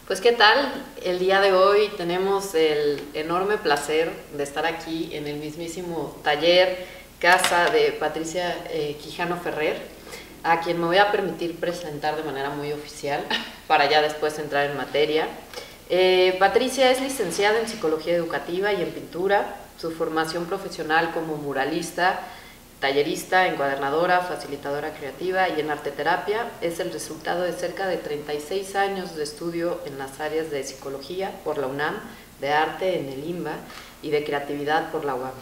Pues qué tal, el día de hoy tenemos el enorme placer de estar aquí en el mismísimo taller casa de Patricia Quijano Ferrer, a quien me voy a permitir presentar de manera muy oficial para ya después entrar en materia. Patricia es licenciada en Psicología Educativa y en Pintura. Su formación profesional como muralista, tallerista, encuadernadora, facilitadora creativa y en arteterapia es el resultado de cerca de 36 años de estudio en las áreas de psicología por la UNAM, de arte en el IMBA y de creatividad por la UAM.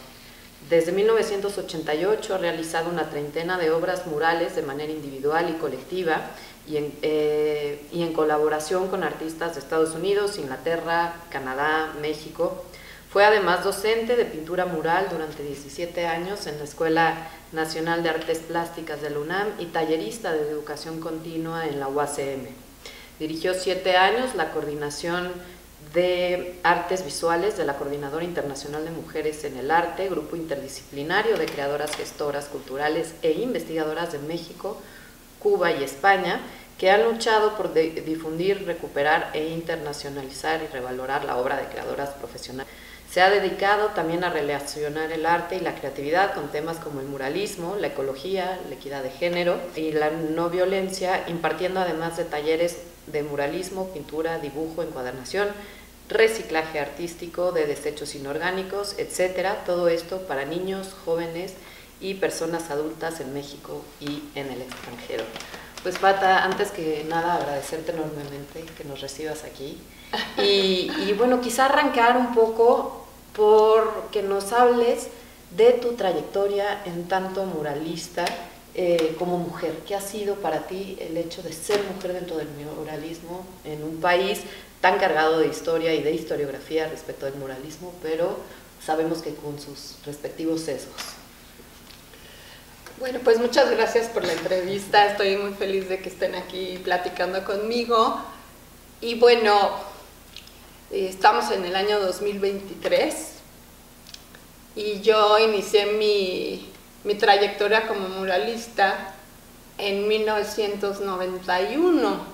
Desde 1988 ha realizado una treintena de obras murales de manera individual y colectiva y en colaboración con artistas de Estados Unidos, Inglaterra, Canadá, México. Fue además docente de pintura mural durante 17 años en la Escuela Nacional de Artes Plásticas de la UNAM y tallerista de educación continua en la UACM. Dirigió 7 años la coordinación de artes visuales de la Coordinadora Internacional de Mujeres en el Arte, grupo interdisciplinario de creadoras, gestoras culturales e investigadoras de México, Cuba y España, que han luchado por difundir, recuperar e internacionalizar y revalorar la obra de creadoras profesionales. Se ha dedicado también a relacionar el arte y la creatividad con temas como el muralismo, la ecología, la equidad de género y la no violencia, impartiendo además de talleres de muralismo, pintura, dibujo, encuadernación, reciclaje artístico de desechos inorgánicos, etc. Todo esto para niños, jóvenes y personas adultas en México y en el extranjero. Pues Pata, antes que nada agradecerte enormemente que nos recibas aquí y bueno, quizá arrancar un poco por que nos hables de tu trayectoria en tanto muralista como mujer. ¿Qué ha sido para ti el hecho de ser mujer dentro del muralismo en un país tan cargado de historia y de historiografía respecto del muralismo, pero sabemos que con sus respectivos sesgos? Bueno, pues muchas gracias por la entrevista, estoy muy feliz de que estén aquí platicando conmigo. Y bueno, estamos en el año 2023 y yo inicié mi trayectoria como muralista en 1991.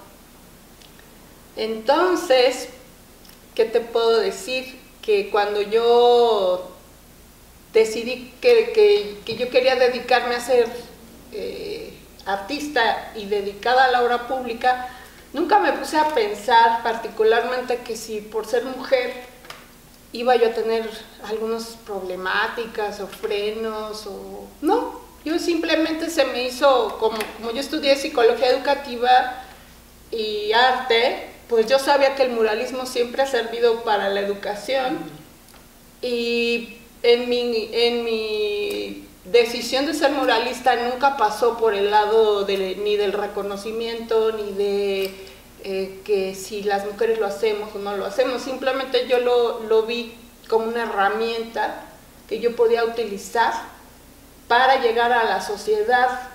Entonces, ¿qué te puedo decir? Que cuando yo decidí que yo quería dedicarme a ser artista y dedicada a la obra pública, nunca me puse a pensar particularmente que si por ser mujer iba yo a tener algunas problemáticas o frenos o... No, yo simplemente se me hizo, como yo estudié psicología educativa y arte, pues yo sabía que el muralismo siempre ha servido para la educación y en mi decisión de ser muralista nunca pasó por el lado ni del reconocimiento, ni de que si las mujeres lo hacemos o no lo hacemos. Simplemente yo lo vi como una herramienta que yo podía utilizar para llegar a la sociedad.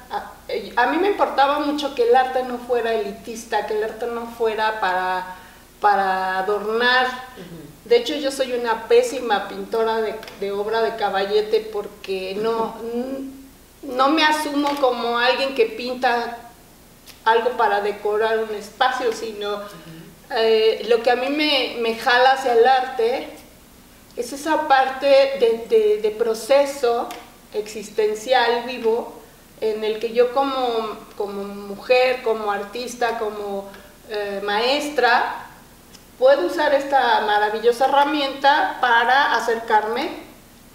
A mí me importaba mucho que el arte no fuera elitista, que el arte no fuera para adornar. De hecho, yo soy una pésima pintora de obra de caballete porque no me asumo como alguien que pinta algo para decorar un espacio, sino lo que a mí me jala hacia el arte es esa parte de proceso existencial vivo en el que yo como mujer, como artista, como maestra, puedo usar esta maravillosa herramienta para acercarme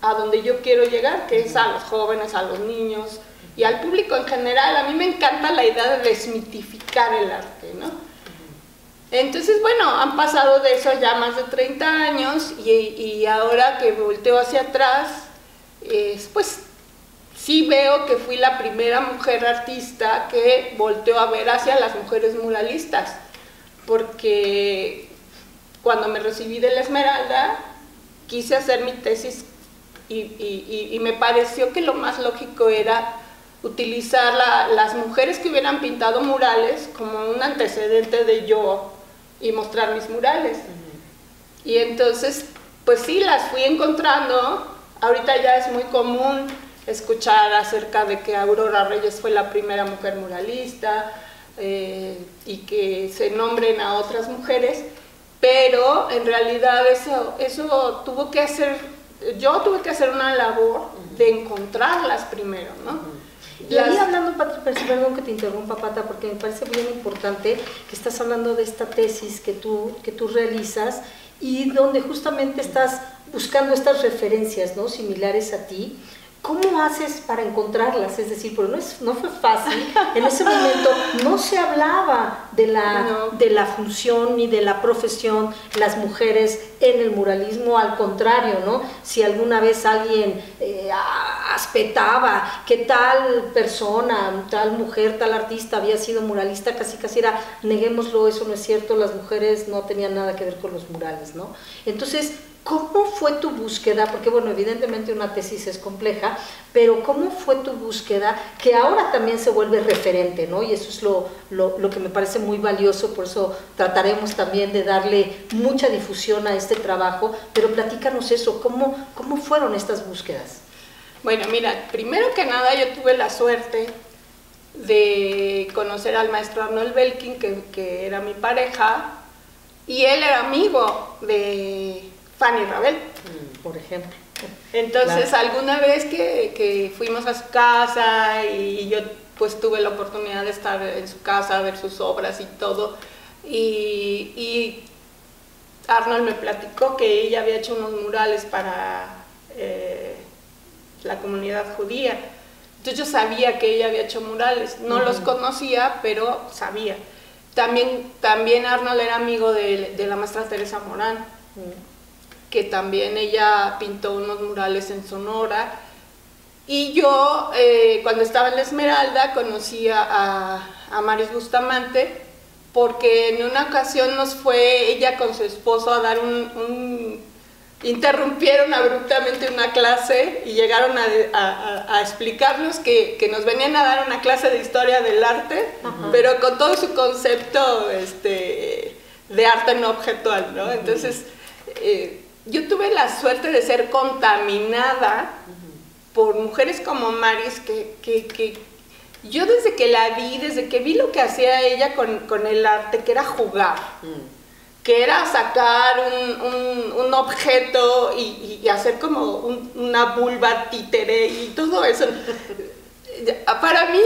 a donde yo quiero llegar, que es a los jóvenes, a los niños y al público en general. A mí me encanta la idea de desmitificar el arte, ¿no? Entonces, bueno, han pasado de eso ya más de 30 años y ahora que volteo hacia atrás, pues sí veo que fui la primera mujer artista que volteó a ver hacia las mujeres muralistas, porque cuando me recibí de la Esmeralda quise hacer mi tesis y me pareció que lo más lógico era utilizar las mujeres que hubieran pintado murales como un antecedente de yo y mostrar mis murales. Y entonces, pues sí, las fui encontrando. Ahorita ya es muy común escuchar acerca de que Aurora Reyes fue la primera mujer muralista y que se nombren a otras mujeres. pero en realidad eso tuvo que hacer, yo tuve que hacer una labor de encontrarlas primero, ¿no? Y ahí hablando, perdón que te interrumpa, Pata, porque me parece bien importante que estás hablando de esta tesis que tú realizas y donde justamente estás buscando estas referencias, ¿no?, similares a ti. ¿Cómo haces para encontrarlas? Es decir, porque no fue fácil. En ese momento no se hablaba de la función ni de la profesión las mujeres en el muralismo, al contrario, ¿no? Si alguna vez alguien aspetaba que tal persona, tal mujer, tal artista había sido muralista, casi era, neguémoslo, eso no es cierto, las mujeres no tenían nada que ver con los murales, ¿no? Entonces, ¿cómo fue tu búsqueda? Porque bueno, evidentemente una tesis es compleja, pero ¿cómo fue tu búsqueda que ahora también se vuelve referente, ¿no? Y eso es lo que me parece muy valioso, por eso trataremos también de darle mucha difusión a este trabajo, pero platícanos eso, ¿cómo fueron estas búsquedas? Bueno, mira, primero que nada yo tuve la suerte de conocer al maestro Arnold Belkin, que era mi pareja, y él era amigo de Fanny Rabel, por ejemplo. Entonces, claro, alguna vez que fuimos a su casa y yo pues tuve la oportunidad de estar en su casa, ver sus obras y todo, y Arnold me platicó que ella había hecho unos murales para la comunidad judía. Entonces yo sabía que ella había hecho murales, no los conocía, pero sabía. También Arnold era amigo de la maestra Teresa Morán, que también ella pintó unos murales en Sonora. Y yo, cuando estaba en la Esmeralda, conocí a Maris Bustamante, porque en una ocasión nos fue ella con su esposo a dar interrumpieron abruptamente una clase y llegaron a explicarnos que nos venían a dar una clase de historia del arte, pero con todo su concepto de arte no objetual, ¿no? Entonces, yo tuve la suerte de ser contaminada por mujeres como Maris, que yo desde que la vi, desde que vi lo que hacía ella con el arte, que era jugar, que era sacar un objeto y hacer como una vulva títere y todo eso. Para mí,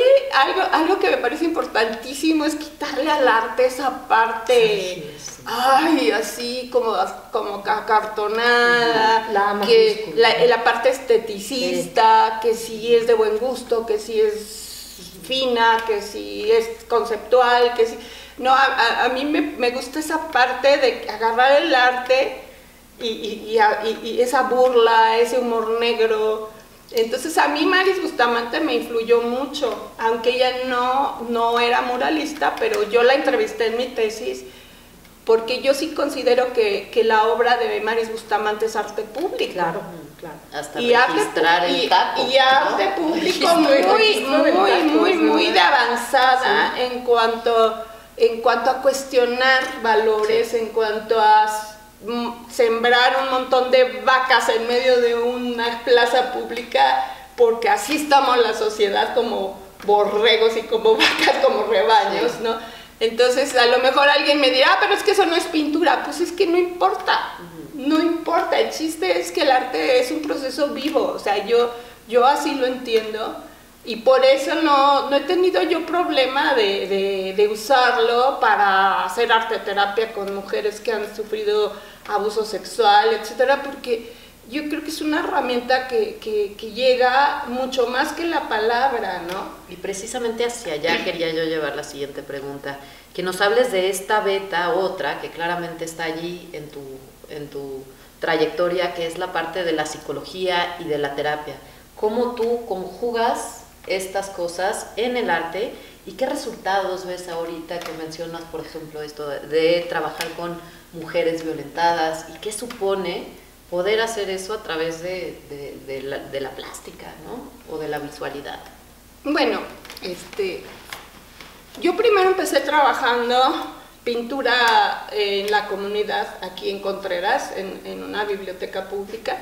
algo que me parece importantísimo es quitarle al arte esa parte, ay, así como acartonada, la parte esteticista, que sí es de buen gusto, que sí es fina, que sí es conceptual, que sí. No, a mí me gusta esa parte de agarrar el arte y esa burla, ese humor negro. Entonces a mí Maris Bustamante me influyó mucho, aunque ella no era muralista, pero yo la entrevisté en mi tesis, porque yo sí considero que la obra de Maris Bustamante es arte público. Claro, claro. Hasta registrar el taco. Y arte público muy de avanzada, sí, en cuanto a cuestionar valores, sí, en cuanto a sembrar un montón de vacas en medio de una plaza pública, porque así estamos la sociedad, como borregos y como vacas, como rebaños, sí, ¿no? Entonces a lo mejor alguien me dirá, pero es que eso no es pintura. Pues es que no importa, no importa, el chiste es que el arte es un proceso vivo, o sea, yo así lo entiendo. Y por eso no he tenido yo problema de usarlo para hacer arte terapia con mujeres que han sufrido abuso sexual, etcétera, porque yo creo que es una herramienta que llega mucho más que la palabra, ¿no? Y precisamente hacia allá quería yo llevar la siguiente pregunta, que nos hables de esta beta, otra, que claramente está allí en tu trayectoria, que es la parte de la psicología y de la terapia. ¿Cómo tú conjugas estas cosas en el arte y qué resultados ves ahorita que mencionas, por ejemplo, esto de trabajar con mujeres violentadas y qué supone poder hacer eso a través de la plástica, ¿no? O de la visualidad? Bueno, yo primero empecé trabajando pintura en la comunidad aquí en Contreras, en una biblioteca pública.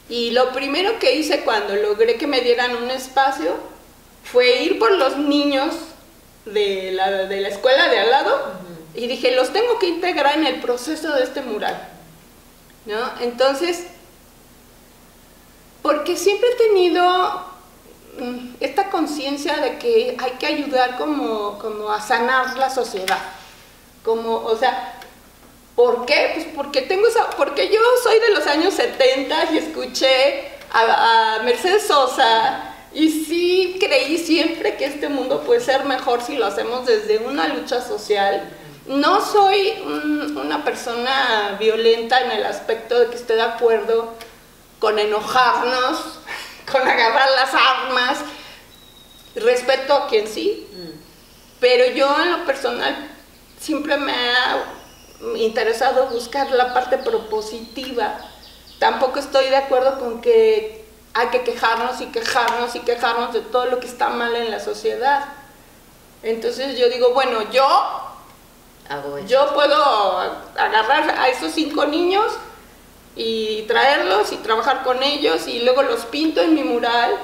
Y lo primero que hice cuando logré que me dieran un espacio fue ir por los niños de la escuela de al lado Y dije, los tengo que integrar en el proceso de este mural, ¿no? Entonces, porque siempre he tenido esta conciencia de que hay que ayudar como a sanar la sociedad. O sea, ¿por qué? Pues porque yo soy de los años 70 y escuché a Mercedes Sosa, y sí creí siempre que este mundo puede ser mejor si lo hacemos desde una lucha social. No soy una persona violenta en el aspecto de que esté de acuerdo con enojarnos, con agarrar las armas. Respeto a quien sí, pero yo en lo personal siempre me ha interesado buscar la parte propositiva. Tampoco estoy de acuerdo con que hay que quejarnos y quejarnos y quejarnos de todo lo que está mal en la sociedad. Entonces yo digo, bueno, yo puedo agarrar a esos 5 niños y traerlos y trabajar con ellos, y luego los pinto en mi mural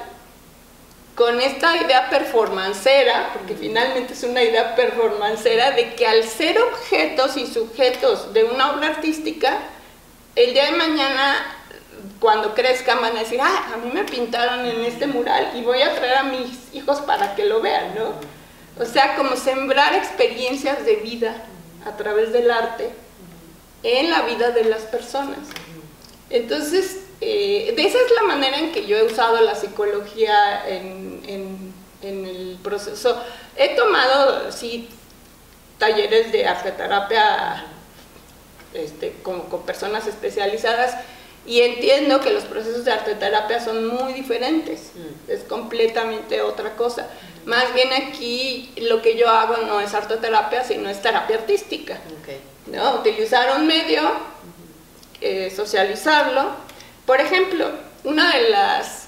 con esta idea performancera, porque finalmente es una idea performancera, de que al ser objetos y sujetos de una obra artística, el día de mañana, cuando crezcan, van a decir, a mí me pintaron en este mural y voy a traer a mis hijos para que lo vean, ¿no? O sea, como sembrar experiencias de vida a través del arte en la vida de las personas. Entonces, de esa es la manera en que yo he usado la psicología en el proceso. He tomado, sí, talleres de arteterapia con personas especializadas, y entiendo que los procesos de arteterapia son muy diferentes, es completamente otra cosa. Más bien aquí lo que yo hago no es arteterapia, sino es terapia artística, ¿no? Utilizar un medio, socializarlo. Por ejemplo, una de las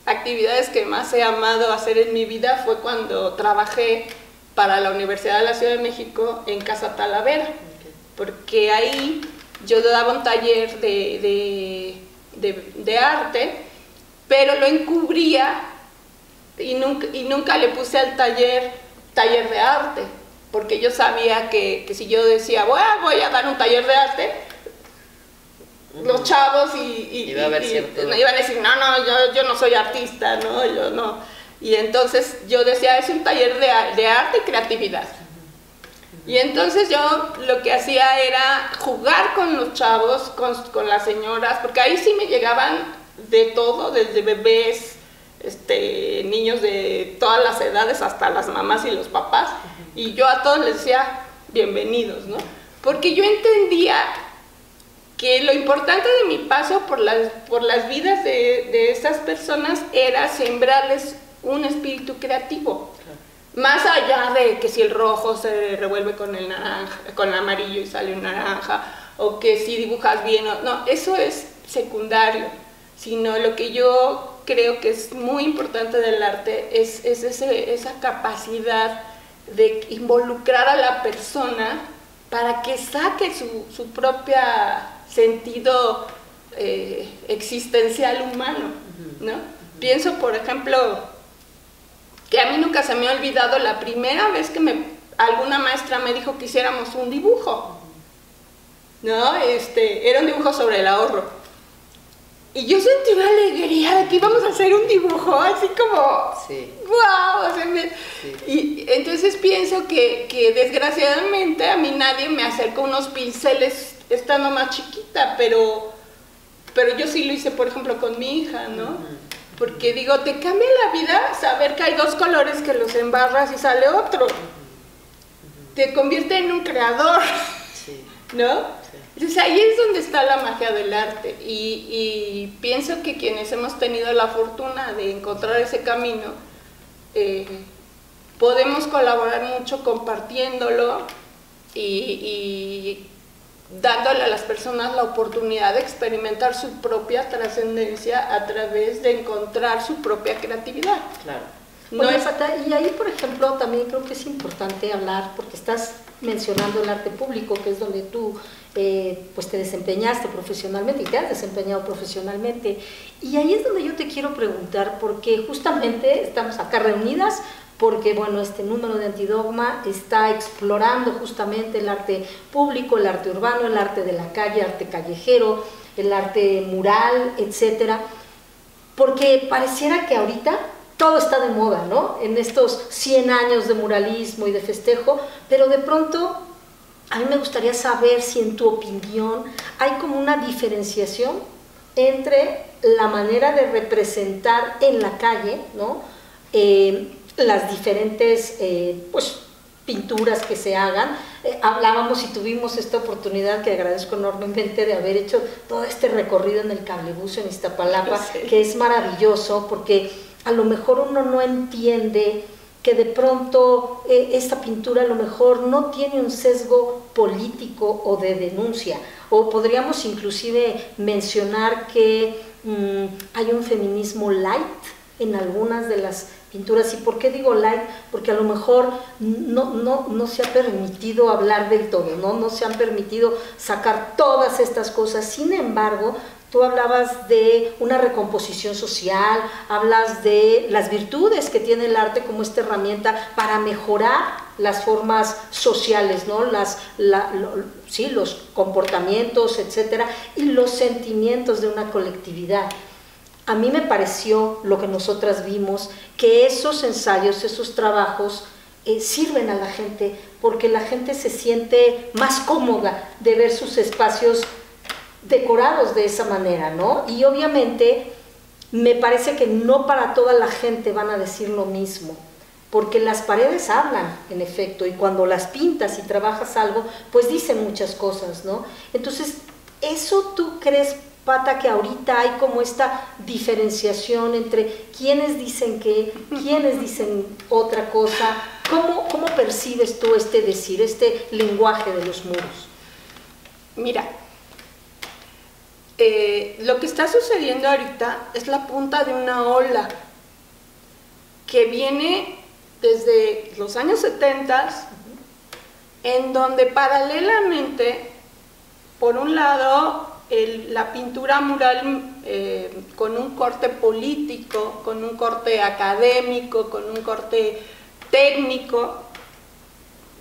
actividades que más he amado hacer en mi vida fue cuando trabajé para la Universidad de la Ciudad de México en Casa Talavera, porque ahí yo daba un taller de arte, pero lo encubría y nunca le puse al taller de arte, porque yo sabía que si yo decía, voy a dar un taller de arte, los chavos iban a decir, no, yo no soy artista, no, yo no. Y entonces yo decía, es un taller de arte y creatividad. Y entonces yo lo que hacía era jugar con los chavos, con las señoras, porque ahí sí me llegaban de todo, desde bebés, niños de todas las edades, hasta las mamás y los papás, y yo a todos les decía, bienvenidos, ¿no? Porque yo entendía que lo importante de mi paso por las vidas de esas personas era sembrarles un espíritu creativo. Más allá de que si el rojo se revuelve con el naranja, con el amarillo y sale un naranja, o que si dibujas bien, no, eso es secundario, sino lo que yo creo que es muy importante del arte es esa capacidad de involucrar a la persona para que saque su propia sentido existencial humano, ¿no? Pienso, por ejemplo, que a mí nunca se me ha olvidado la primera vez que alguna maestra me dijo que hiciéramos un dibujo, ¿no? Era un dibujo sobre el ahorro. Y yo sentí una alegría de que íbamos a hacer un dibujo, así como, sí. ¡Wow! O sea, sí. Y entonces pienso que desgraciadamente a mí nadie me acercó unos pinceles estando más chiquita, pero yo sí lo hice, por ejemplo, con mi hija, ¿no? Porque digo, te cambia la vida saber que hay 2 colores que los embarras y sale otro. Te convierte en un creador, sí. ¿No? Sí. Entonces ahí es donde está la magia del arte, y pienso que quienes hemos tenido la fortuna de encontrar ese camino, podemos colaborar mucho compartiéndolo y dándole a las personas la oportunidad de experimentar su propia trascendencia a través de encontrar su propia creatividad. Claro. Oye, Pata, y ahí, por ejemplo, también creo que es importante hablar, porque estás mencionando el arte público, que es donde tú pues te desempeñaste profesionalmente y te has desempeñado profesionalmente, y ahí es donde yo te quiero preguntar, porque justamente estamos acá reunidas porque bueno, este número de Antidogma está explorando justamente el arte público, el arte urbano, el arte de la calle, arte callejero, el arte mural, etcétera, porque pareciera que ahorita todo está de moda, ¿no? En estos 100 años de muralismo y de festejo, pero de pronto a mí me gustaría saber si en tu opinión hay como una diferenciación entre la manera de representar en la calle, ¿no? Las diferentes pues, pinturas que se hagan. Hablábamos y tuvimos esta oportunidad, que agradezco enormemente, de haber hecho todo este recorrido en el cablebús en Iztapalapa, que es maravilloso, porque a lo mejor uno no entiende que de pronto esta pintura a lo mejor no tiene un sesgo político o de denuncia, o podríamos inclusive mencionar que hay un feminismo light en algunas de las pinturas. ¿Y por qué digo light? Porque a lo mejor no se ha permitido hablar del todo, no se han permitido sacar todas estas cosas. Sin embargo, tú hablabas de una recomposición social, hablas de las virtudes que tiene el arte como esta herramienta para mejorar las formas sociales, ¿no? Sí, los comportamientos, etcétera, y los sentimientos de una colectividad. A mí me pareció, lo que nosotras vimos, que esos ensayos, esos trabajos sirven a la gente, porque la gente se siente más cómoda de ver sus espacios decorados de esa manera, ¿no? Y obviamente me parece que no para toda la gente van a decir lo mismo, porque las paredes hablan, en efecto, y cuando las pintas y trabajas algo, pues dicen muchas cosas, ¿no? Entonces, ¿eso tú crees, Pata, que ahorita hay como esta diferenciación entre quienes dicen qué, quienes dicen otra cosa? ¿Cómo percibes tú este decir, este lenguaje de los muros? Mira, lo que está sucediendo ahorita es la punta de una ola que viene desde los años 70, en donde paralelamente, por un lado, la pintura mural con un corte político, con un corte académico, con un corte técnico,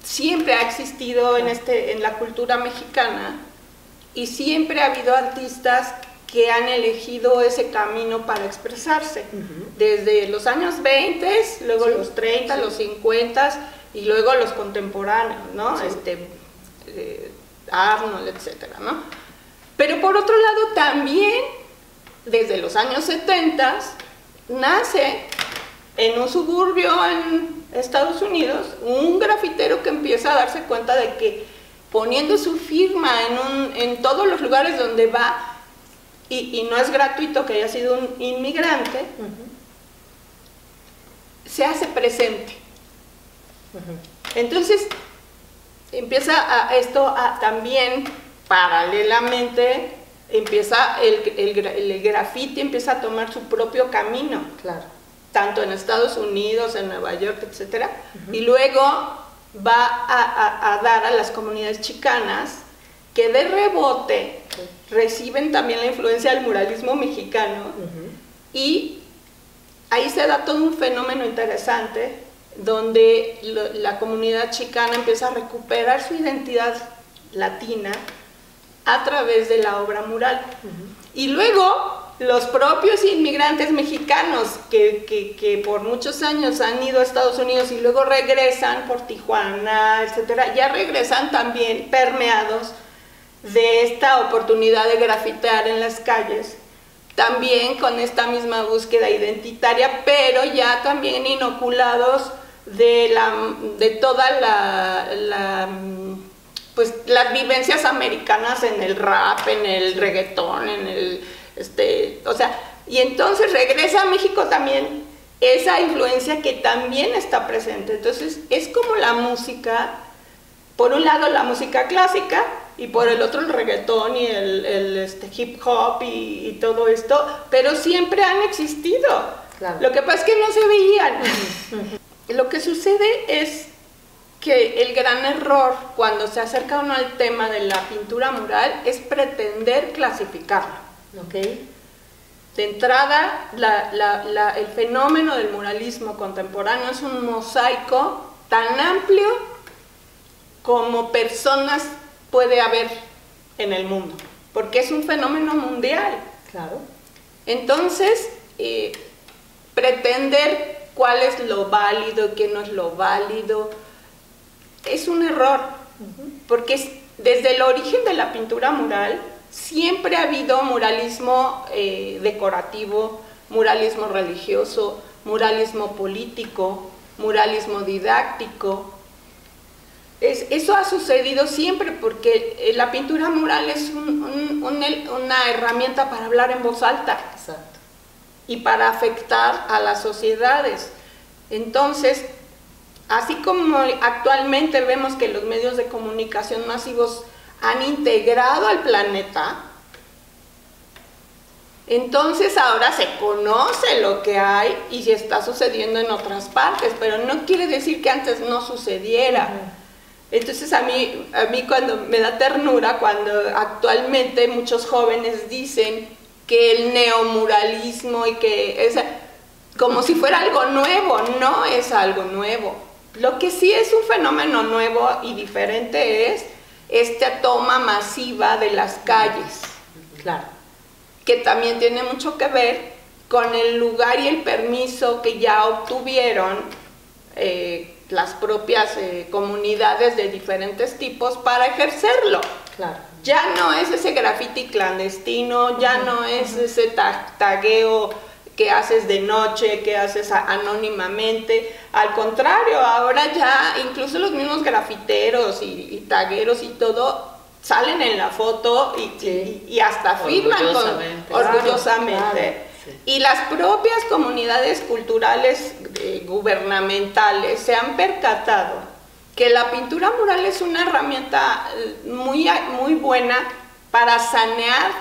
siempre ha existido en la cultura mexicana, y siempre ha habido artistas que han elegido ese camino para expresarse, desde los años 20, luego los 30, los 50 y luego los contemporáneos, ¿no? Arnold, etcétera, ¿no? Pero por otro lado también, desde los años 70, nace en un suburbio en Estados Unidos un grafitero que empieza a darse cuenta de que poniendo su firma en todos los lugares donde va, y no es gratuito que haya sido un inmigrante, se hace presente. Entonces empieza esto también paralelamente, empieza el grafiti empieza a tomar su propio camino, claro, tanto en Estados Unidos, en Nueva York, etcétera, y luego va a dar a las comunidades chicanas que de rebote reciben también la influencia del muralismo mexicano, y ahí se da todo un fenómeno interesante donde la comunidad chicana empieza a recuperar su identidad latina a través de la obra mural. Y luego los propios inmigrantes mexicanos que por muchos años han ido a Estados Unidos y luego regresan por Tijuana, etcétera, ya regresan también permeados de esta oportunidad de grafitear en las calles, también con esta misma búsqueda identitaria, pero ya también inoculados de toda pues las vivencias americanas en el rap, en el reggaetón, en el o sea, y entonces regresa a México también esa influencia que también está presente. Entonces es como la música, por un lado la música clásica y por el otro el reggaetón y el hip hop y todo esto, pero siempre han existido. Claro. Lo que pasa es que no se veían. Lo que sucede es que el gran error cuando se acerca uno al tema de la pintura mural es pretender clasificarla. Okay. De entrada, el fenómeno del muralismo contemporáneo es un mosaico tan amplio como personas puede haber en el mundo, porque es un fenómeno mundial. Claro. Entonces, pretender cuál es lo válido y qué no es lo válido es un error, porque desde el origen de la pintura mural siempre ha habido muralismo decorativo, muralismo religioso, muralismo político, muralismo didáctico. Eso ha sucedido siempre porque la pintura mural es una herramienta para hablar en voz alta. Exacto. Y para afectar a las sociedades. Entonces, así como actualmente vemos que los medios de comunicación masivos han integrado al planeta, entonces ahora se conoce lo que hay y se está sucediendo en otras partes, pero no quiere decir que antes no sucediera. Entonces a mí cuando me da ternura cuando actualmente muchos jóvenes dicen que el neomuralismo y que es como si fuera algo nuevo. No es algo nuevo. Lo que sí es un fenómeno nuevo y diferente es esta toma masiva de las calles. Claro. Que también tiene mucho que ver con el lugar y el permiso que ya obtuvieron las propias comunidades de diferentes tipos para ejercerlo. Claro. Ya no es ese graffiti clandestino, ya no es ese tagueo que haces de noche, que haces anónimamente. Al contrario, ahora ya incluso los mismos grafiteros y tagueros y todo salen en la foto y hasta firman orgullosamente. Claro. Sí. Y las propias comunidades culturales gubernamentales se han percatado que la pintura mural es una herramienta muy buena para sanear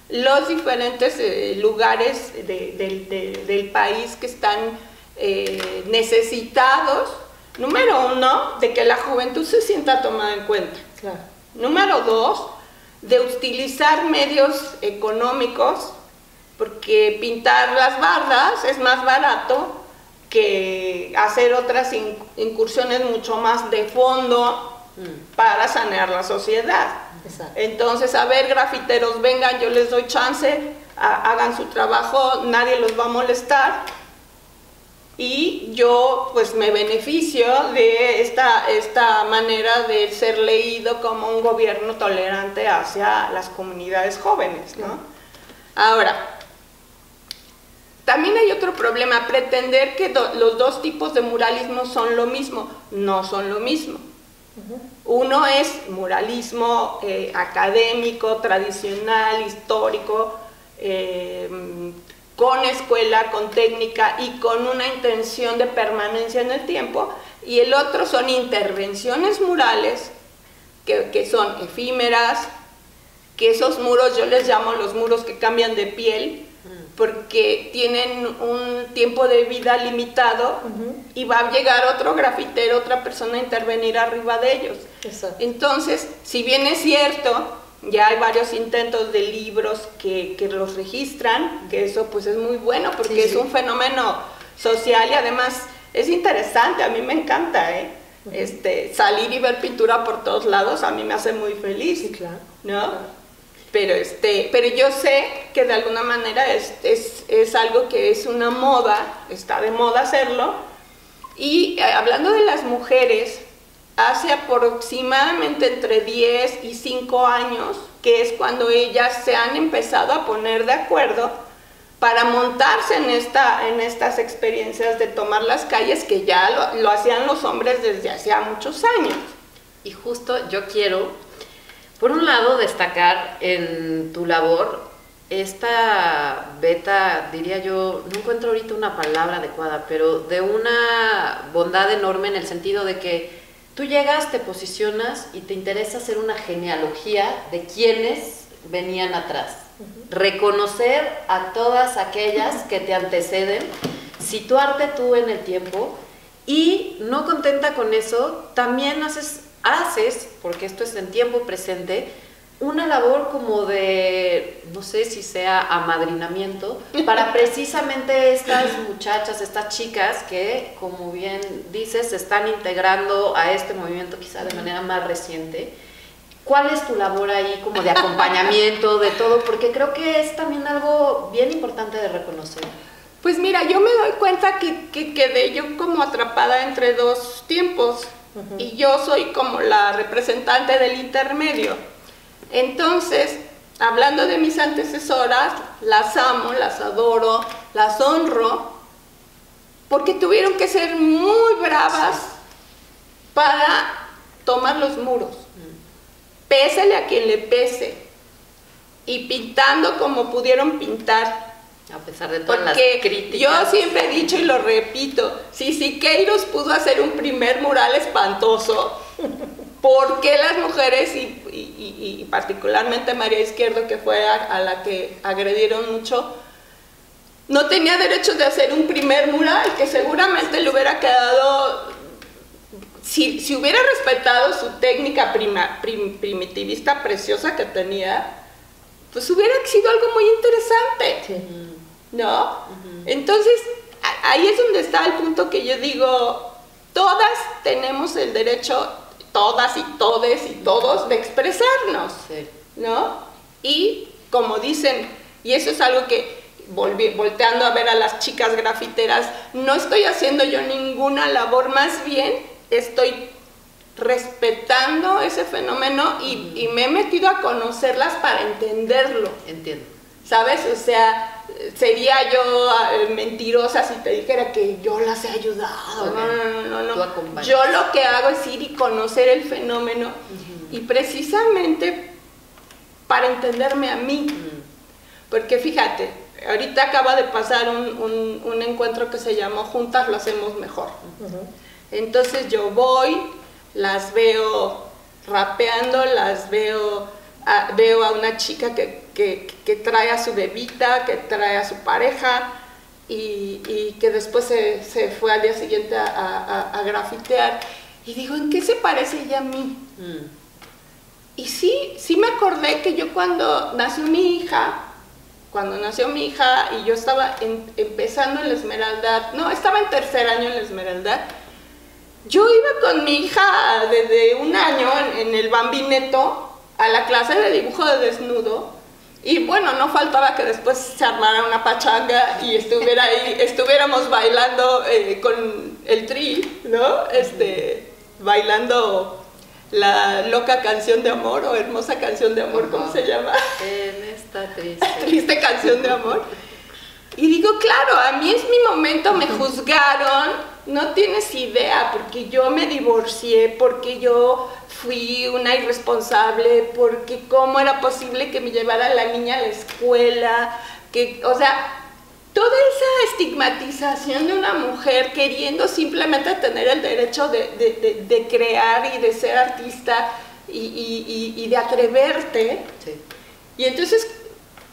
los diferentes lugares del país que están necesitados, número uno, de que la juventud se sienta tomada en cuenta. Claro. Número dos, de utilizar medios económicos, porque pintar las bardas es más barato que hacer otras incursiones mucho más de fondo para sanear la sociedad. Exacto. Entonces, a ver, grafiteros, vengan, yo les doy chance, hagan su trabajo, nadie los va a molestar y yo pues me beneficio de esta manera de ser leído como un gobierno tolerante hacia las comunidades jóvenes, ¿no? Ahora, también hay otro problema, pretender que los dos tipos de muralismo son lo mismo. No son lo mismo. Uno es muralismo académico, tradicional, histórico, con escuela, con técnica y con una intención de permanencia en el tiempo, y el otro son intervenciones murales que son efímeras, que esos muros yo les llamo los muros que cambian de piel, porque tienen un tiempo de vida limitado y va a llegar otro grafitero, otra persona a intervenir arriba de ellos. Exacto. Entonces, si bien es cierto, ya hay varios intentos de libros que los registran, que eso pues es muy bueno porque es un fenómeno social y además es interesante, a mí me encanta, salir y ver pintura por todos lados, a mí me hace muy feliz, Sí, claro. ¿no? Claro. Pero yo sé que de alguna manera es algo que es una moda, está de moda hacerlo. Y hablando de las mujeres, hace aproximadamente entre 10 y 5 años, que es cuando ellas se han empezado a poner de acuerdo para montarse en estas experiencias de tomar las calles, que ya lo hacían los hombres desde hacía muchos años. Y justo yo quiero, por un lado, destacar en tu labor esta beta, diría yo, no encuentro ahorita una palabra adecuada, pero de una bondad enorme en el sentido de que tú llegas, te posicionas y te interesa hacer una genealogía de quienes venían atrás. Reconocer a todas aquellas que te anteceden, situarte tú en el tiempo y, no contenta con eso, también haces, porque esto es en tiempo presente, una labor como de, no sé si sea amadrinamiento, para precisamente estas muchachas, estas chicas que, como bien dices, se están integrando a este movimiento quizá de manera más reciente. ¿Cuál es tu labor ahí como de acompañamiento, de todo? Porque creo que es también algo bien importante de reconocer. Pues mira, yo me doy cuenta que quedé yo como atrapada entre dos tiempos y yo soy como la representante del intermedio. Entonces, hablando de mis antecesoras, las amo, las adoro, las honro, porque tuvieron que ser muy bravas para tomar los muros. Pésele a quien le pese, y pintando como pudieron pintar. A pesar de todas las críticas. Yo siempre he dicho y lo repito, si Siqueiros pudo hacer un primer mural espantoso, ¿por qué las mujeres y particularmente María Izquierdo, que fue a la que agredieron mucho, no tenía derecho de hacer un primer mural que seguramente le hubiera quedado, si hubiera respetado su técnica primitivista preciosa que tenía, pues hubiera sido algo muy interesante, sí. ¿No? Entonces, ahí es donde está el punto que yo digo, todas tenemos el derecho, todas y todes y todos, de expresarnos, sí. ¿No? Y como dicen, y eso es algo que, volteando a ver a las chicas grafiteras, no estoy haciendo yo ninguna labor, más bien estoy respetando ese fenómeno y me he metido a conocerlas para entenderlo. Entiendo. ¿Sabes? O sea, sería yo mentirosa si te dijera que yo las he ayudado. Okay. No. Yo lo que hago es ir y conocer el fenómeno y precisamente para entenderme a mí. Porque fíjate, ahorita acaba de pasar un encuentro que se llamó Juntas lo hacemos mejor. Entonces yo voy, las veo rapeando, las veo a una chica que trae a su bebita, que trae a su pareja y que después se fue al día siguiente a grafitear. Y digo, ¿en qué se parece ella a mí? Y sí me acordé que yo cuando nació mi hija y yo estaba empezando en la Esmeralda, no, estaba en tercer año en la Esmeralda, yo iba con mi hija desde un año en el Bambineto a la clase de dibujo de desnudo y bueno, no faltaba que después se armara una pachanga y estuviéramos bailando con el tri, ¿no? Bailando la loca canción de amor o hermosa canción de amor, ¿cómo se llama? En esta triste canción de amor. Y digo, claro, a mí es mi momento, me juzgaron, no tienes idea, porque yo me divorcié, porque yo fui una irresponsable, porque cómo era posible que me llevara la niña a la escuela, o sea, toda esa estigmatización de una mujer queriendo simplemente tener el derecho de crear y de ser artista y de atreverte. Sí. Y entonces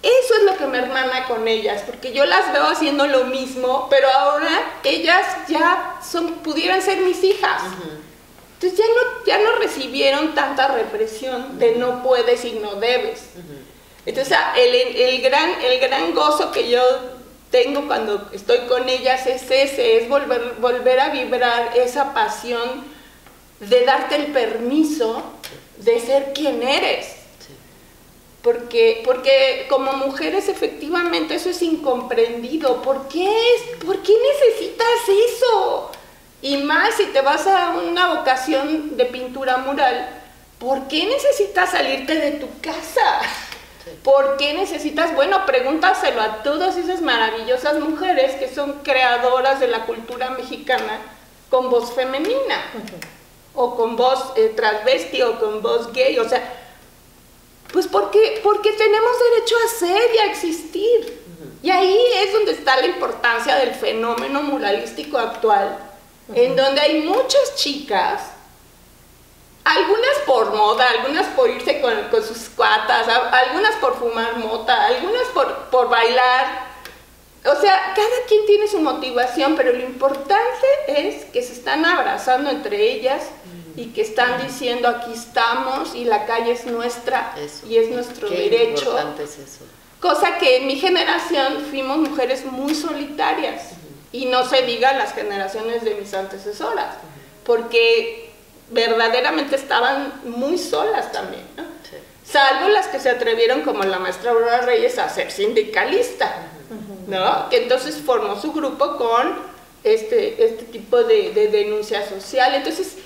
eso es lo que me hermana con ellas, porque yo las veo haciendo lo mismo, pero ahora ellas ya pudieran ser mis hijas. Entonces ya no recibieron tanta represión de no puedes y no debes. Entonces el gran gozo que yo tengo cuando estoy con ellas es ese, es volver a vibrar esa pasión de darte el permiso de ser quien eres. Porque como mujeres efectivamente eso es incomprendido. ¿Por qué necesitas eso? Y más si te vas a una vocación de pintura mural, ¿por qué necesitas salirte de tu casa? ¿Por qué necesitas? Bueno, pregúntaselo a todas esas maravillosas mujeres que son creadoras de la cultura mexicana con voz femenina, o con voz transvesti, o con voz gay, o sea, pues porque tenemos derecho a ser y a existir. Y ahí es donde está la importancia del fenómeno muralístico actual, en donde hay muchas chicas, algunas por moda, algunas por irse con sus cuatas, algunas por fumar mota, algunas por bailar. O sea, cada quien tiene su motivación, pero lo importante es que se están abrazando entre ellas y que están diciendo aquí estamos y la calle es nuestra Eso. y es nuestro Qué derecho. importante es eso. Cosa que en mi generación fuimos mujeres muy solitarias y no se diga las generaciones de mis antecesoras, porque verdaderamente estaban muy solas también, ¿no? Sí. Salvo las que se atrevieron, como la maestra Aurora Reyes, a ser sindicalista, ¿no? Que entonces formó su grupo con este tipo de denuncia social. Entonces,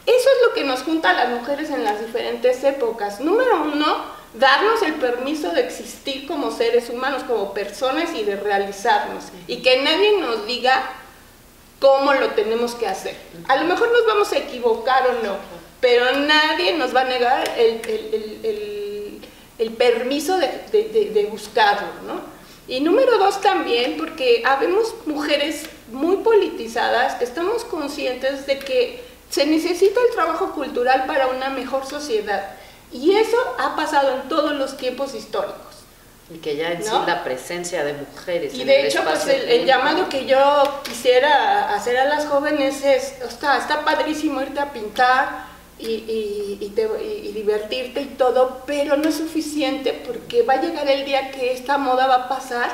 eso es lo que nos junta a las mujeres en las diferentes épocas. Número uno, darnos el permiso de existir como seres humanos, como personas y de realizarnos. Y que nadie nos diga cómo lo tenemos que hacer. A lo mejor nos vamos a equivocar o no, pero nadie nos va a negar el permiso de buscarlo, ¿no? Y número dos también, porque habemos mujeres muy politizadas que estamos conscientes de que se necesita el trabajo cultural para una mejor sociedad. Y eso ha pasado en todos los tiempos históricos. Y que ya en sí ¿no? la presencia de mujeres. Y en de el hecho, pues espacio el llamado que yo quisiera hacer a las jóvenes es, está padrísimo irte a pintar y divertirte y todo, pero no es suficiente porque va a llegar el día que esta moda va a pasar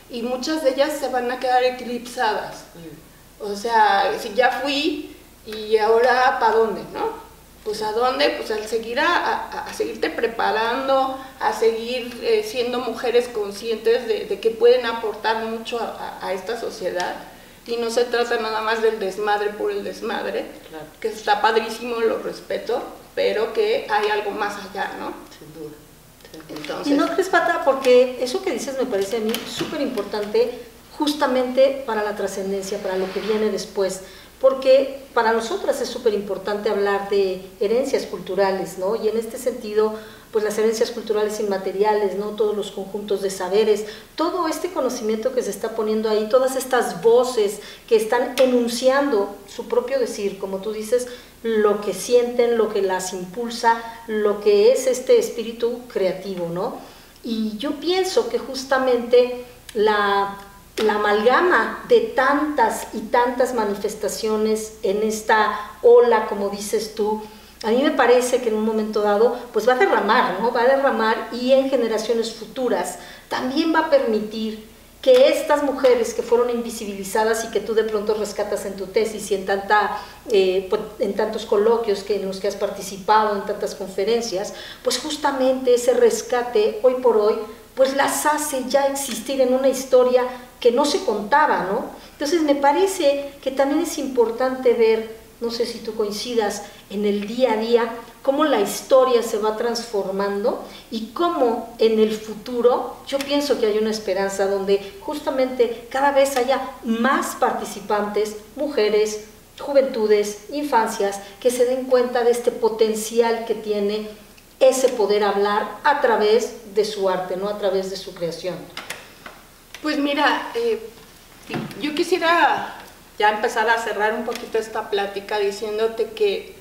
y muchas de ellas se van a quedar eclipsadas. O sea, si ya fui y ahora ¿para dónde, no? Pues ¿a dónde? Pues al seguir a seguirte preparando, a seguir siendo mujeres conscientes de que pueden aportar mucho a esta sociedad. Y no se trata nada más del desmadre por el desmadre, Claro. que está padrísimo, lo respeto, pero que hay algo más allá, ¿no? Sin duda. Sí. Entonces, Y no crees, Pata, porque eso que dices me parece a mí súper importante justamente para la trascendencia, para lo que viene después, porque para nosotras es súper importante hablar de herencias culturales, ¿no? Y en este sentido, pues las herencias culturales inmateriales, ¿no? Todos los conjuntos de saberes, todo este conocimiento que se está poniendo ahí, todas estas voces que están enunciando su propio decir, como tú dices, lo que sienten, lo que las impulsa, lo que es este espíritu creativo, ¿no? Y yo pienso que justamente la amalgama de tantas y tantas manifestaciones en esta ola, como dices tú, a mí me parece que en un momento dado pues va a derramar, ¿no? Va a derramar y en generaciones futuras también va a permitir que estas mujeres que fueron invisibilizadas y que tú de pronto rescatas en tu tesis y en tantos coloquios en los que has participado, en tantas conferencias, pues justamente ese rescate hoy por hoy pues las hace ya existir en una historia que no se contaba, ¿no? Entonces me parece que también es importante ver, no sé si tú coincidas, en el día a día, cómo la historia se va transformando y cómo en el futuro, yo pienso que hay una esperanza donde justamente cada vez haya más participantes, mujeres, juventudes, infancias, que se den cuenta de este potencial que tiene ese poder hablar a través de su arte, ¿no? A través de su creación. pues mira, yo quisiera ya empezar a cerrar un poquito esta plática diciéndote que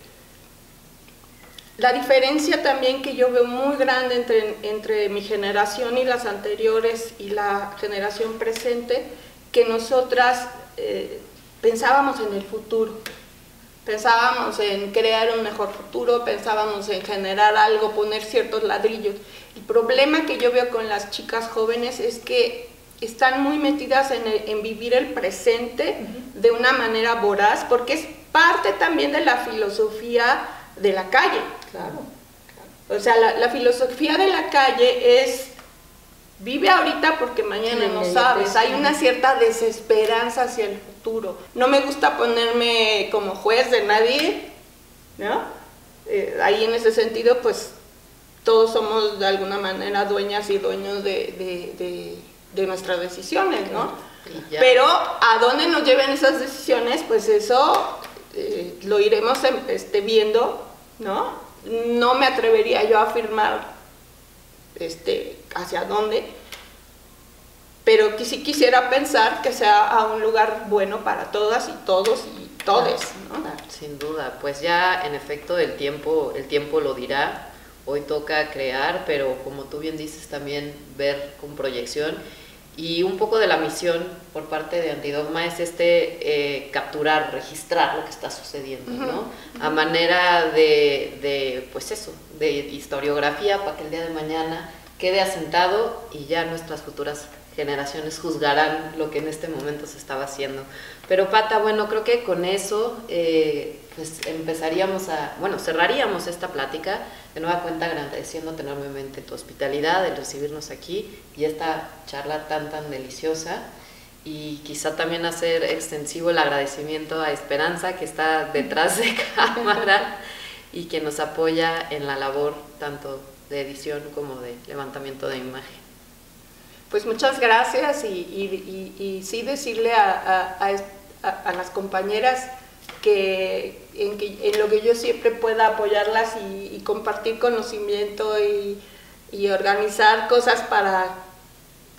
la diferencia también que yo veo muy grande entre mi generación y las anteriores y la generación presente, que nosotras pensábamos en el futuro, pensábamos en crear un mejor futuro, pensábamos en generar algo, poner ciertos ladrillos. El problema que yo veo con las chicas jóvenes es que están muy metidas en vivir el presente de una manera voraz, porque es parte también de la filosofía de la calle. Claro. O sea, la filosofía de la calle es: vive ahorita porque mañana no sabes. Hay una cierta desesperanza hacia el futuro. No me gusta ponerme como juez de nadie, ¿no? Ahí en ese sentido, pues todos somos de alguna manera dueñas y dueños de nuestras decisiones, ¿no? Pero a dónde nos lleven esas decisiones, pues eso lo iremos viendo, ¿no? No me atrevería yo a afirmar hacia dónde, pero que sí quisiera pensar que sea a un lugar bueno para todas y todos y todes, ¿no? Sin duda, pues ya en efecto el tiempo lo dirá. Hoy toca crear, pero como tú bien dices, también ver con proyección. Y un poco de la misión por parte de Antidogma es capturar, registrar lo que está sucediendo, ¿no? A manera pues eso, de historiografía, para que el día de mañana quede asentado y ya nuestras futuras generaciones juzgarán lo que en este momento se estaba haciendo. Pero Pata, bueno, creo que con eso pues cerraríamos esta plática. De nueva cuenta agradeciéndote enormemente tu hospitalidad, el recibirnos aquí y esta charla tan deliciosa, y quizá también hacer extensivo el agradecimiento a Esperanza, que está detrás de cámara y que nos apoya en la labor tanto de edición como de levantamiento de imagen. Pues muchas gracias y sí decirle a las compañeras que en lo que yo siempre pueda apoyarlas y compartir conocimiento y organizar cosas para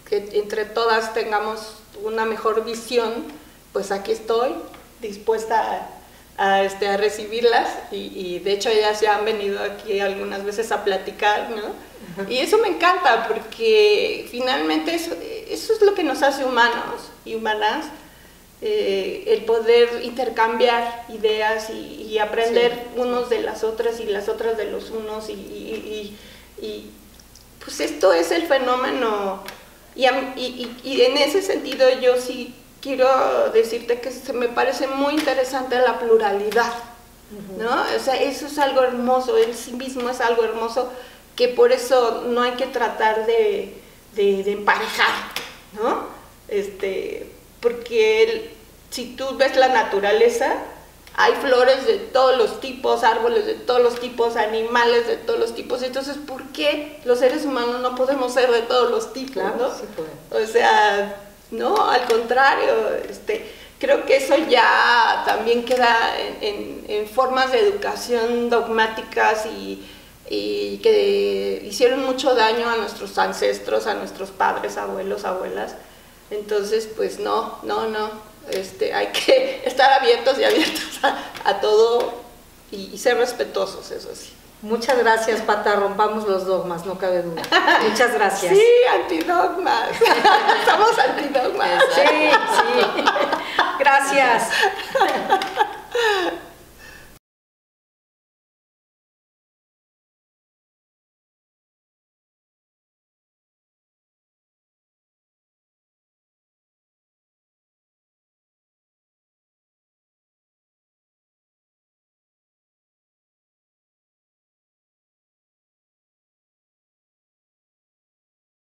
que entre todas tengamos una mejor visión, pues aquí estoy dispuesta a recibirlas y de hecho ellas ya han venido aquí algunas veces a platicar, ¿no? Y eso me encanta porque finalmente eso es lo que nos hace humanos y humanas. El poder intercambiar ideas y aprender unos de las otras y las otras de los unos y pues esto es el fenómeno y en ese sentido yo sí quiero decirte que me parece muy interesante la pluralidad, ¿no? O sea, eso es algo hermoso, en sí mismo es algo hermoso, que por eso no hay que tratar de emparejar, ¿no? Porque si tú ves la naturaleza, hay flores de todos los tipos, árboles de todos los tipos, animales de todos los tipos, entonces ¿por qué los seres humanos no podemos ser de todos los tipos? Claro, ¿no? Sí puede. O sea, no, al contrario, creo que eso ya también queda en formas de educación dogmáticas y que hicieron mucho daño a nuestros ancestros, a nuestros padres, abuelos, abuelas. Entonces, pues no, hay que estar abiertos y abiertos a todo y ser respetuosos, eso sí. Muchas gracias, Pata, rompamos los dogmas, no cabe duda. Muchas gracias. Sí, antidogmas. Somos antidogmas. Sí. Gracias.